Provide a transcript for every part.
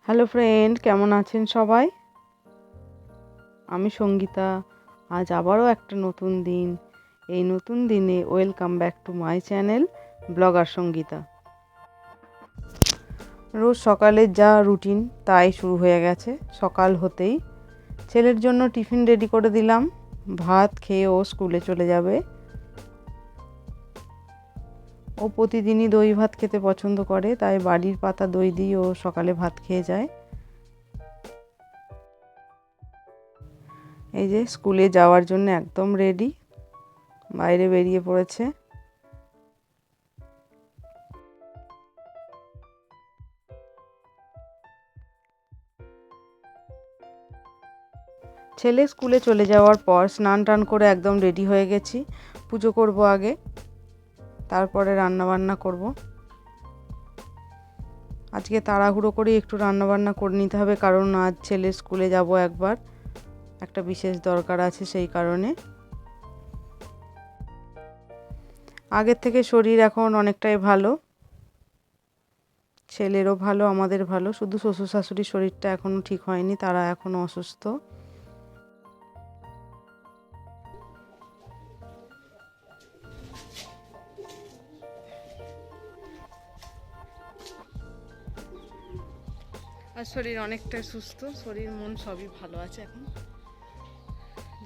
Hello friend, কেমন আছেন সবাই? আমি সঙ্গীতা। আজ আবারও একটা নতুন দিন। এই নতুন দিনে welcome back to my channel blogger Sangeeta. রোজ সকালের যা রুটিন তাই শুরু হয়ে গেছে। সকাল হতেই ছেলের জন্য টিফিন রেডি করে দিলাম। ভাত খেয়ে ও স্কুলে চলে যাবে। ও প্রতিদিনই দই ভাত খেতে পছন্দ করে, তাই বাড়ির পাতা দই দিয়ে ও সকালে ভাত খেয়ে যায়। এই যে স্কুলে যাওয়ার জন্য একদম রেডি, বাইরে বেরিয়ে পড়েছে। ছেলে স্কুলে চলে যাওয়ার পর স্নান টান করে একদম রেডি হয়ে গেছি। পুজো করব আগে, তারপরে রান্না বান্না করব। আজকে তাড়াহুড়ো করে একটু রান্না বান্না করে নিতে হবে, কারণ আজ ছেলে স্কুলে যাব একবার, একটা বিশেষ দরকার আছে সেই কারণে। আগের থেকে শরীর এখন অনেকটাই ভালো, ছেলেরও ভালো আমাদের ভালো। শুধু শ্বশুর শাশুড়ির শরীরটা এখনও ঠিক হয়নি, তারা এখনও অসুস্থ। আর শরীর অনেকটাই সুস্থ, শরীর মন সবই ভালো আছে এখন।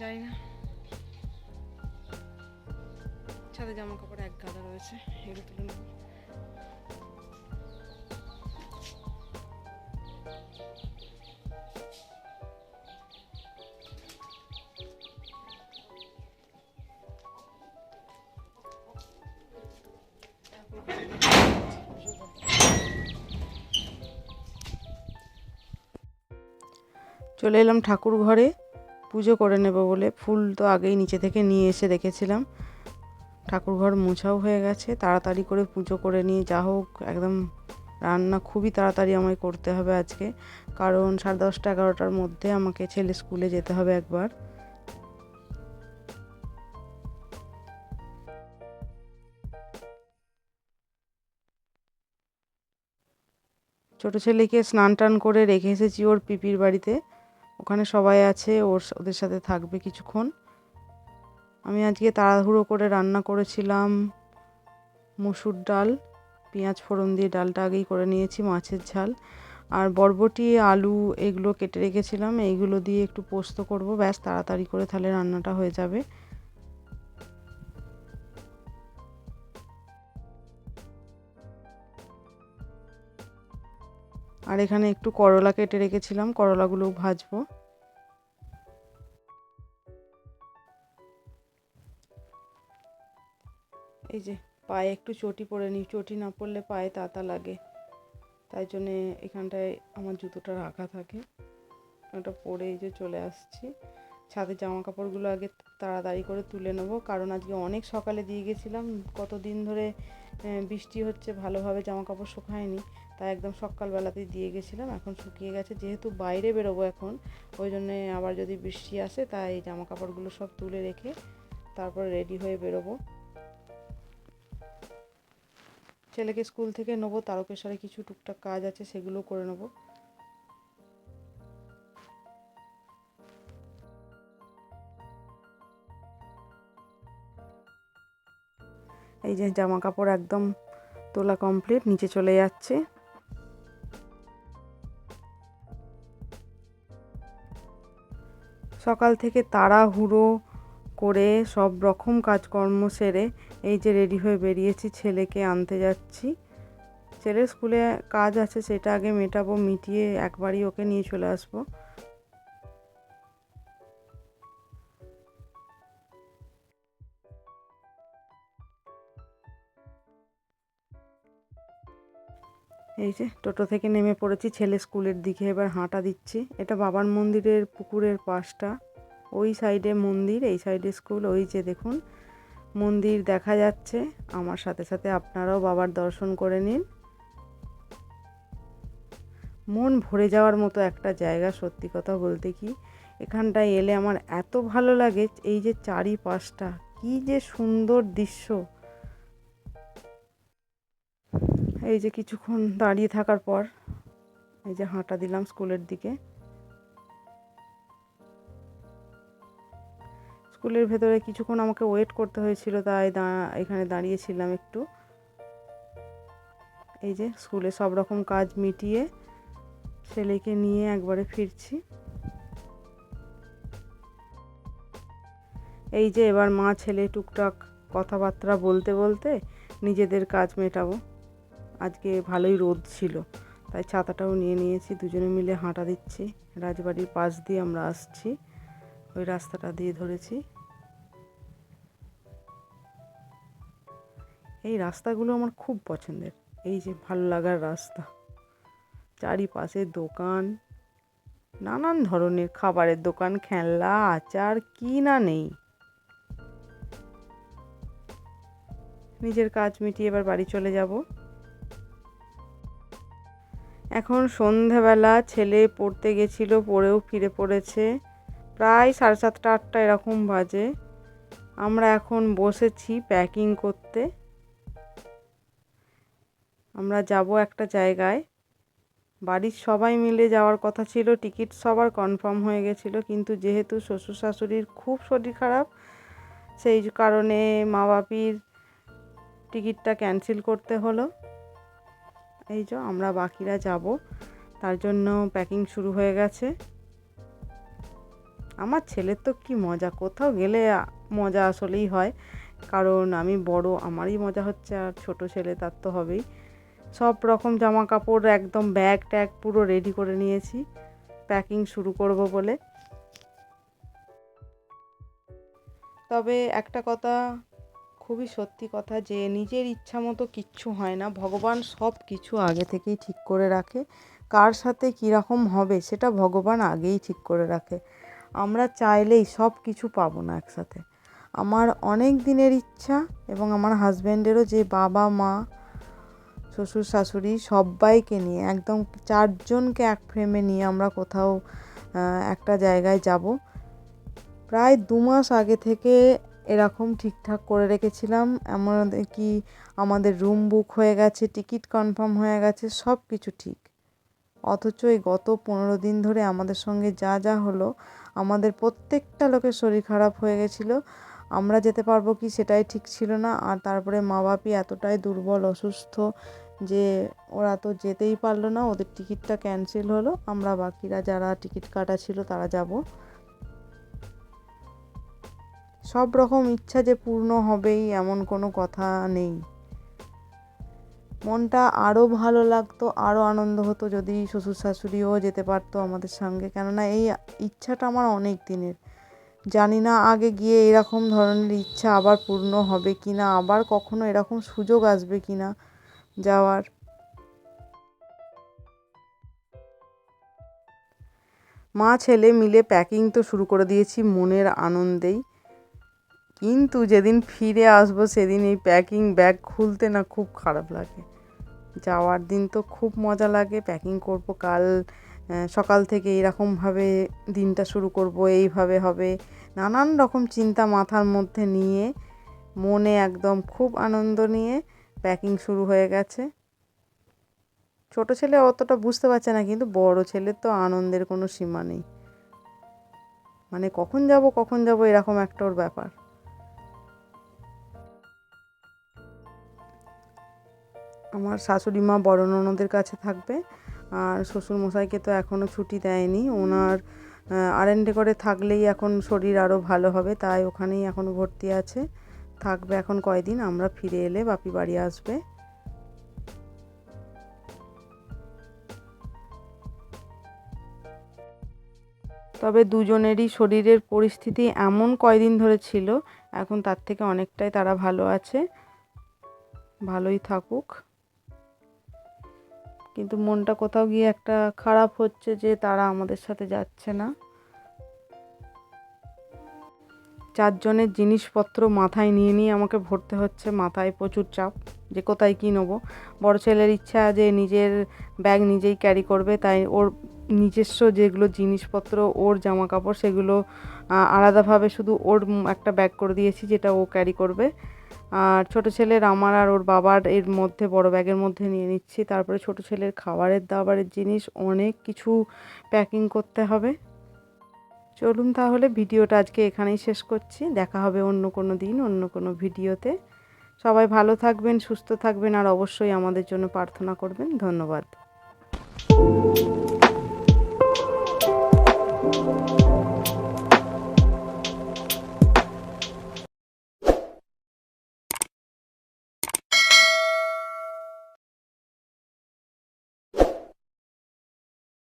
জানি না, ছাদে জামা কাপড় এক গাদা রয়েছে, এগুলো তুলে নেব। চলে এলাম ঠাকুর ঘরে পুজো করে নেব বলে। ফুল তো আগেই নিচে থেকে নিয়ে এসে রেখেছিলাম। ঠাকুর ঘর মোছাও হয়ে গেছে। তাড়াতাড়ি করে পুজো করে নিয়ে যা হোক, একদম রান্না খুবই তাড়াতাড়ি আমায় করতে হবে আজকে, কারণ 10:30 11টার মধ্যে আমাকে ছেলে স্কুলে যেতে হবে একবার। ছোট ছেলেকে স্নান টান করে রেখে এসেছি ওর পিপির বাড়িতে। ওখানে সবাই আছে, ওদের সাথে থাকবে কিছুক্ষণ। আমি আজকে তাড়াহুড়ো করে রান্না করেছিলাম মসুর ডাল, পেঁয়াজ ফোড়ন দিয়ে ডালটা আগেই করে নিয়েছি, মাছের ঝাল আর বরবটি আলু এগুলো কেটে রেখেছিলাম। এইগুলো দিয়ে একটু পোস্ত করব, ব্যাস তাড়াতাড়ি করে তাহলে রান্নাটা হয়ে যাবে। আর এখানে একটু করলা কেটে রেখেছিলাম, করলাগুলো ভাজবো। এই যে পায়ে একটু চটি পরে নিই, চটি না পরলে পায়ে তাতা লাগে, তাই জন্যে এখানটায় আমার জুতোটা রাখা থাকে। ওটা পরে এই যে চলে আসছি। ছাদে জামা কাপড়গুলো আগে তাড়াতাড়ি করে তুলে নেবো, কারণ আজকে অনেক সকালে দিয়ে গেছিলাম। কতদিন ধরে বৃষ্টি হচ্ছে, ভালোভাবে জামা কাপড় শুকায়নি, তাই একদম সকালবেলাতেই দিয়ে গেছিলাম। এখন শুকিয়ে গেছে, যেহেতু বাইরে বেরোবো এখন, ওই জন্যে আবার যদি বৃষ্টি আসে, তাই জামা কাপড়গুলো সব তুলে রেখে তারপর রেডি হয়ে বেরোবো। ছেলেকে স্কুল থেকে নেবো, তারকেশ্বরে কিছু টুকটাক কাজ আছে, সেগুলো করে নেবো। এই যে জামা কাপড় একদম তোলা কমপ্লিট, নিচে চলে যাচ্ছে। সকাল থেকে তাড়াহুড়ো করে সব রকম কাজকর্ম সেরে এই যে রেডি হয়ে বেরিয়েছি, ছেলেকে আনতে যাচ্ছি। ছেলের স্কুলে কাজ আছে, সেটা আগে মেটাবো, মিটিয়ে একবারই ওকে নিয়ে চলে আসবো। এই যে টোটো থেকে নেমে পড়েছি, ছেলে স্কুলের দিকে এবার হাঁটা দিচ্ছি। এটা বাবার মন্দিরের পুকুরের পাশটা, ওই সাইডে মন্দির, এই সাইডে স্কুল। ওই যে দেখুন মন্দির দেখা যাচ্ছে, আমার সাথে সাথে আপনারাও বাবার দর্শন করে নিন। মন ভরে যাওয়ার মতো একটা জায়গা, সত্যি কথা বলতে কি এখানটায় এলে আমার এত ভালো লাগে, এই যে চারিপাশটা কি যে সুন্দর দৃশ্য। এই যে কিছুক্ষণ দাঁড়িয়ে থাকার পর এই যে হাঁটা দিলাম স্কুলের দিকে। স্কুলের ভেতরে কিছুক্ষণ আমাকে ওয়েট করতে হয়েছিল, তাই এখানে দাঁড়িয়েছিলাম একটু। এই যে স্কুলে সব রকম কাজ মিটিয়ে ছেলেকে নিয়ে একবারে ফিরছি। এই যে এবার মা ছেলে টুকটাক কথাবার্তা বলতে বলতে নিজেদের কাজ মেটাবো। আজকে ভালোই রোদ ছিল, তাই ছাতাটাও নিয়ে নিয়েছি। দুজনে মিলে হাঁটা দিচ্ছি, রাজবাড়ির পাশ দিয়ে আমরা আসছি, ওই রাস্তাটা দিয়ে ধরেছি। এই রাস্তাগুলো আমার খুব পছন্দের, এই যে ভালো লাগার রাস্তা। চারিপাশে দোকান, নানান ধরনের খাবারের দোকান, খেলনা, আচার, কি না নেই। নিজের কাজ মিটিয়ে এবার বাড়ি চলে যাব। এখন সন্ধেবেলা, ছেলে পড়তে গেছিল, পড়েও ফিরে পড়েছে, প্রায় 7:30 8টা এরকম বাজে। আমরা এখন বসেছি প্যাকিং করতে। আমরা যাব একটা জায়গায়, বাড়ির সবাই মিলে যাওয়ার কথা ছিল, টিকিট সবার কনফার্ম হয়ে গেছিলো, কিন্তু যেহেতু শ্বশুর শাশুড়ির খুব শরীর খারাপ, সেই কারণে মা বাপির টিকিটটা ক্যান্সেল করতে হলো। এই যে আমরা বাকিরা যাব, তার জন্য প্যাকিং শুরু হয়ে গেছে। আমার ছেলের তো কি মজা, কোথাও গেলে মজা আসলেই হয়, কারণ আমি বড়, আমারই মজা হচ্ছে, আর ছোট ছেলে তার তো হবেই। সব রকম জামা কাপড় একদম ব্যাগ ট্যাগ পুরো রেডি করে নিয়েছি প্যাকিং শুরু করব বলে। তবে একটা কথা, খুবই সত্যি কথা, যে নিজের ইচ্ছা মতো কিচ্ছু হয় না, ভগবান সব কিছু আগে থেকেই ঠিক করে রাখে। কার সাথে কীরকম হবে সেটা ভগবান আগেই ঠিক করে রাখে। আমরা চাইলেই সব কিছু পাবো না একসাথে। আমার অনেক দিনের ইচ্ছা, এবং আমার হাজব্যান্ডেরও, যে বাবা মা শ্বশুর শাশুড়ি সবাইকে নিয়ে, একদম 4 জনকে এক ফ্রেমে নিয়ে আমরা কোথাও একটা জায়গায় যাব। প্রায় 2 মাস আগে থেকে এরকম ঠিকঠাক করে রেখেছিলাম, এমন কি আমাদের রুম বুক হয়ে গেছে, টিকিট কনফার্ম হয়ে গেছে, সব কিছু ঠিক। অথচ এই গত 15 দিন ধরে আমাদের সঙ্গে যা যা হলো, আমাদের প্রত্যেকটা লোকের শরীর খারাপ হয়ে গেছিলো। আমরা যেতে পারবো কি সেটাই ঠিক ছিল না। আর তারপরে মা বাপি এতটাই দুর্বল অসুস্থ যে ওরা তো যেতেই পারলো না, ওদের টিকিটটা ক্যান্সেল হলো। আমরা বাকিরা যারা টিকিট কাটা ছিল তারা যাব। সব রকম ইচ্ছা যে পূর্ণ হবেই এমন কোনো কথা নেই। মনটা আরও ভালো লাগতো, আরও আনন্দ হতো যদি শ্বশুর শাশুড়িও যেতে পারতো আমাদের সঙ্গে, কেননা এই ইচ্ছাটা আমার অনেক দিনের। জানি না আগে গিয়ে এরকম ধরনের ইচ্ছা আবার পূর্ণ হবে কি না, আবার কখনো এরকম সুযোগ আসবে কি না যাওয়ার। মা ছেলে মিলে প্যাকিং তো শুরু করে দিয়েছি মনের আনন্দেই, কিন্তু যেদিন ফিরে আসবো সেদিন এই প্যাকিং ব্যাগ খুলতে না খুব খারাপ লাগে। যাওয়ার দিন তো খুব মজা লাগে, প্যাকিং করব, কাল সকাল থেকে এরকমভাবে দিনটা শুরু করব, এইভাবে হবে, নানান রকম চিন্তা মাথার মধ্যে নিয়ে, মনে একদম খুব আনন্দ নিয়ে প্যাকিং শুরু হয়ে গেছে। ছোট ছেলে অতটা বুঝতে পারছে না, কিন্তু বড় ছেলের তো আনন্দের কোনো সীমা নেই, মানে কখন যাব এরকম একটা ওর ব্যাপার। আমার শাশুড়ি মা বড় ননদের কাছে থাকবে, আর শ্বশুরমশাইকে তো এখনও ছুটি দেয়নি, ওনার আরএনডে করে থাকলেই এখন শরীর আরও ভালো হবে, তাই ওখানেই এখনও ভর্তি আছে, থাকবে এখন কয়দিন। আমরা ফিরে এলে বাপি বাড়ি আসবে। তবে দুজনেরই শরীরের পরিস্থিতি এমন কয়দিন ধরে ছিল, এখন তার থেকে অনেকটাই তারা ভালো আছে, ভালোই থাকুক। কিন্তু মনটা কোথাও গিয়ে একটা খারাপ হচ্ছে যে তারা আমাদের সাথে যাচ্ছে না। 4 জনের জিনিসপত্র মাথায় নিয়ে নিয়ে আমাকে ভরতে হচ্ছে, মাথায় প্রচুর চাপ যে কোথায় কী নেবো। বড় ছেলের ইচ্ছা যে নিজের ব্যাগ নিজেই ক্যারি করবে, তাই ওর নিজস্ব যেগুলো জিনিসপত্র, ওর জামা কাপড়, সেগুলো আলাদাভাবে শুধু ওর একটা ব্যাগ করে দিয়েছি, যেটা ও ক্যারি করবে। আর ছোটো ছেলের, আমার আর ওর বাবার এর মধ্যে বড় ব্যাগের মধ্যে নিয়ে নিচ্ছি। তারপরে ছোটো ছেলের খাবারের দাবারের জিনিস অনেক কিছু প্যাকিং করতে হবে। চলুন তাহলে ভিডিওটা আজকে এখানেই শেষ করছি। দেখা হবে অন্য কোনো দিন, অন্য কোনো ভিডিওতে। সবাই ভালো থাকবেন, সুস্থ থাকবেন, আর অবশ্যই আমাদের জন্য প্রার্থনা করবেন। ধন্যবাদ।